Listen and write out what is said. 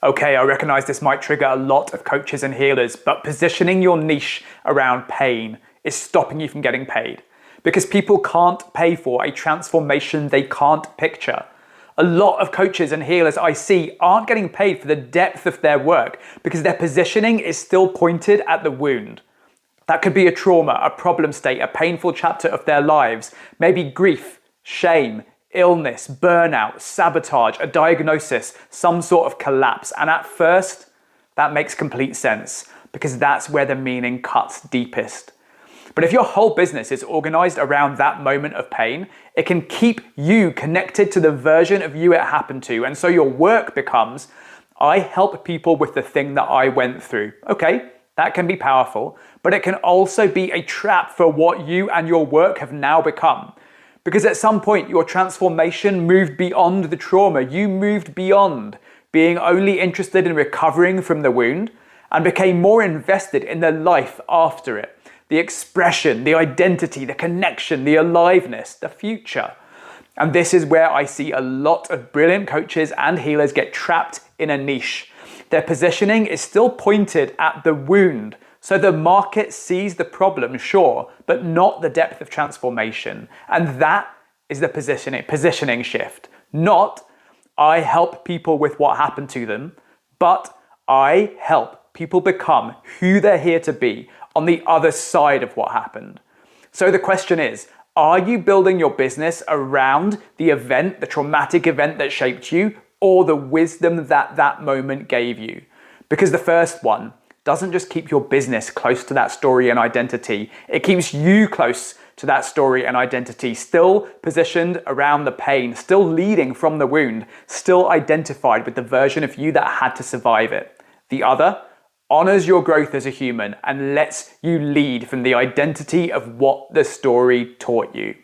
Okay, I recognize this might trigger a lot of coaches and healers, but positioning your niche around pain is stopping you from getting paid because people can't pay for a transformation they can't picture. A lot of coaches and healers I see aren't getting paid for the depth of their work because their positioning is still pointed at the wound. That could be a trauma, a problem state, a painful chapter of their lives, maybe grief, shame, illness, burnout, sabotage, a diagnosis, some sort of collapse. And at first, that makes complete sense because that's where the meaning cuts deepest. But if your whole business is organized around that moment of pain, it can keep you connected to the version of you it happened to. And so your work becomes, I help people with the thing that I went through. Okay, that can be powerful, but it can also be a trap for what you and your work have now become. Because at some point, your transformation moved beyond the trauma. You moved beyond being only interested in recovering from the wound and became more invested in the life after it. The expression, the identity, the connection, the aliveness, the future. And this is where I see a lot of brilliant coaches and healers get trapped in a niche. Their positioning is still pointed at the wound. So the market sees the problem, sure, but not the depth of transformation. And that is the positioning shift. Not, I help people with what happened to them, but I help people become who they're here to be on the other side of what happened. So the question is, are you building your business around the event, the traumatic event that shaped you, or the wisdom that that moment gave you? Because the first one doesn't just keep your business close to that story and identity, it keeps you close to that story and identity, still positioned around the pain, still leading from the wound, still identified with the version of you that had to survive it. The other honors your growth as a human and lets you lead from the identity of what the story taught you.